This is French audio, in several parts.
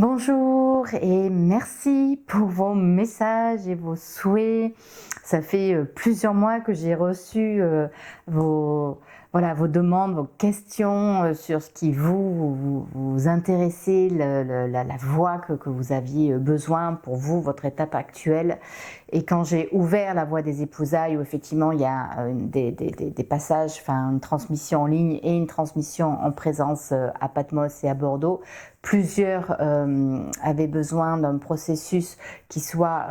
Bonjour et merci pour vos messages et vos souhaits. Ça fait plusieurs mois que j'ai reçu vos demandes, vos questions sur ce qui vous intéressait, la voie que vous aviez besoin pour vous, votre étape actuelle. Et quand j'ai ouvert la voie des épousailles, où effectivement il y a des passages, enfin une transmission en ligne et une transmission en présence à Patmos et à Bordeaux, plusieurs avaient besoin d'un processus qui soit,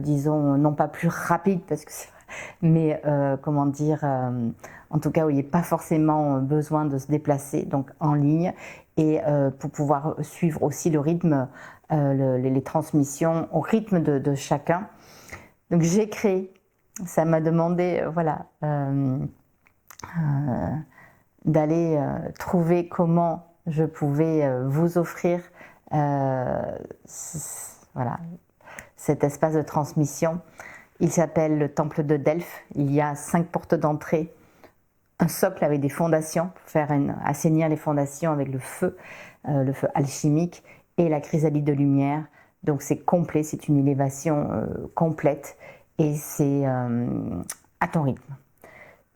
disons, non pas plus rapide, parce que mais comment dire, en tout cas où il n'y ait pas forcément besoin de se déplacer, donc en ligne, et pour pouvoir suivre aussi le rythme, les transmissions au rythme de chacun. Donc j'ai créé, ça m'a demandé, d'aller trouver comment je pouvais vous offrir voilà, cet espace de transmission. Il s'appelle le Temple de Delphes. Il y a 5 portes d'entrée, un socle avec des fondations pour faire assainir les fondations avec le feu alchimique et la chrysalide de lumière. Donc c'est complet, c'est une élévation complète et c'est à ton rythme.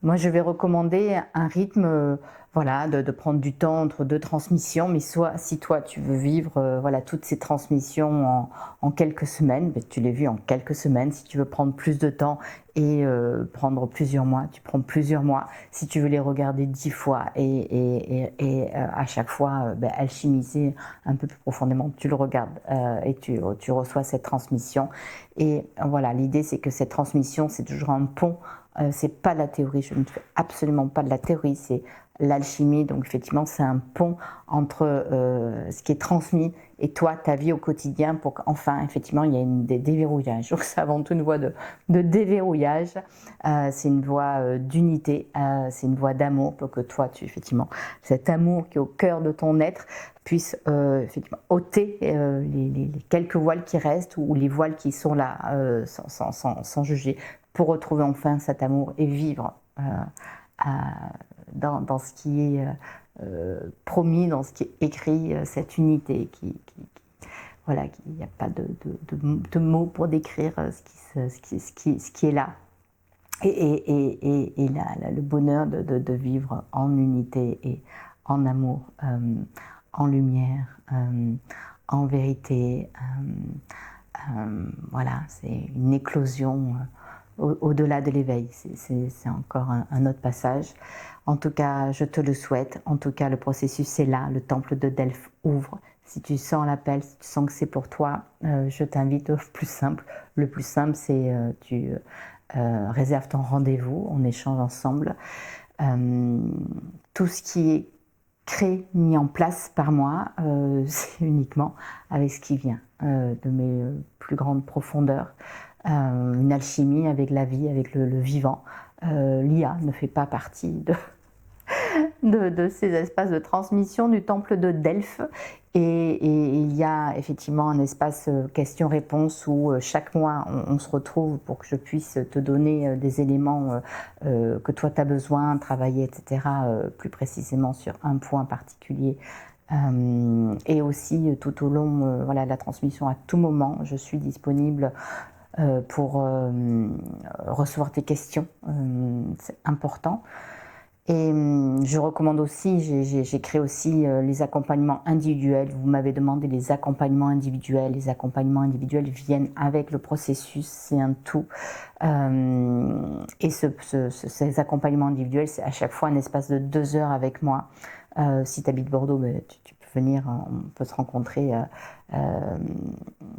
Moi, je vais recommander un rythme, de prendre du temps entre deux transmissions, mais soit si toi tu veux vivre toutes ces transmissions en quelques semaines, ben, tu les vis en quelques semaines. Si tu veux prendre plus de temps et prendre plusieurs mois, tu prends plusieurs mois. Si tu veux les regarder 10 fois et à chaque fois alchimiser un peu plus profondément, tu le regardes et tu reçois cette transmission. Et voilà, l'idée c'est que cette transmission, c'est toujours un pont. C'est pas de la théorie, je ne fais absolument pas de la théorie, c'est l'alchimie, donc effectivement c'est un pont entre ce qui est transmis et toi, ta vie au quotidien, pour qu'enfin effectivement il y ait des déverrouillages. Donc c'est avant tout une voie de déverrouillage, c'est une voie d'unité, c'est une voie d'amour pour que toi, effectivement, cet amour qui est au cœur de ton être puisse effectivement ôter les quelques voiles qui restent ou les voiles qui sont là sans juger, pour retrouver enfin cet amour et vivre dans ce qui est promis, dans ce qui est écrit, cette unité voilà, qu'il n'y a pas de mots pour décrire ce qui est là. Et le bonheur de vivre en unité et en amour, en lumière, en vérité. Voilà, c'est une éclosion au-delà de l'éveil. C'est encore un autre passage. En tout cas, je te le souhaite. En tout cas, le processus est là. Le temple de Delphes ouvre. Si tu sens l'appel, si tu sens que c'est pour toi, je t'invite au plus simple. Le plus simple, c'est tu réserves ton rendez-vous, on échange ensemble. Tout ce qui est créé, mis en place par moi, c'est uniquement avec ce qui vient de mes plus grandes profondeurs. Une alchimie avec la vie, avec le vivant. L'IA ne fait pas partie de ces espaces de transmission du temple de Delphes. Et il y a effectivement un espace questions-réponses où chaque mois on se retrouve pour que je puisse te donner des éléments que toi tu as besoin, travailler, etc. Plus précisément sur un point particulier. Et aussi tout au long de la transmission, à tout moment, je suis disponible pour recevoir tes questions. C'est important. Et je recommande aussi, j'ai créé aussi les accompagnements individuels. Vous m'avez demandé les accompagnements individuels. Les accompagnements individuels viennent avec le processus, c'est un tout. Et ces accompagnements individuels, c'est à chaque fois un espace de 2 heures avec moi. Si tu habites Bordeaux, ben, tu peux venir, on peut se rencontrer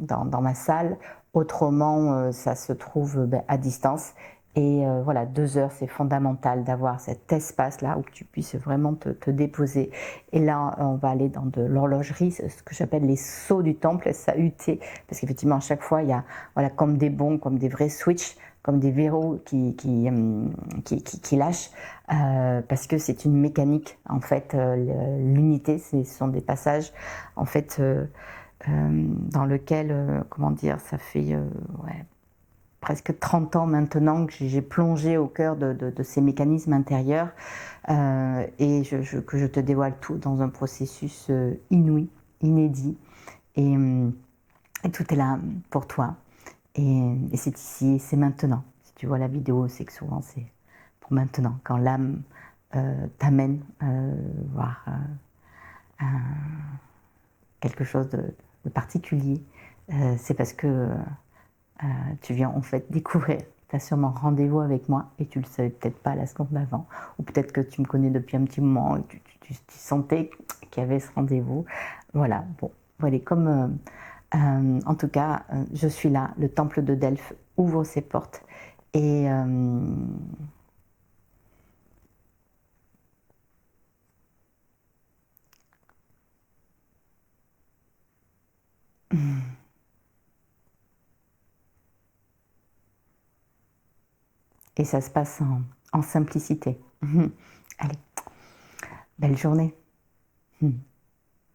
dans ma salle. Autrement, ça se trouve à distance. Et 2 heures, c'est fondamental d'avoir cet espace-là où tu puisses vraiment te déposer. Et là, on va aller dans de l'horlogerie, ce que j'appelle les sauts du temple, S-A-U-T, parce qu'effectivement, à chaque fois, il y a comme des bons, comme des vrais switches, comme des verrous qui lâchent, parce que c'est une mécanique, en fait. L'unité, ce sont des passages, en fait, dans lequel, ça fait presque 30 ans maintenant que j'ai plongé au cœur de ces mécanismes intérieurs et que je te dévoile tout dans un processus inouï, inédit Et tout est là pour toi. Et c'est ici, et c'est maintenant. Si tu vois la vidéo, c'est que souvent c'est pour maintenant. Quand l'âme t'amène voir quelque chose de particulier, c'est parce que tu viens en fait découvrir. Tu as sûrement rendez-vous avec moi et tu ne le savais peut-être pas la seconde d'avant. Ou peut-être que tu me connais depuis un petit moment et tu sentais qu'il y avait ce rendez-vous. Voilà, bon, voilà, comme en tout cas, je suis là, le temple de Delphes ouvre ses portes et et ça se passe en simplicité. Allez, belle journée.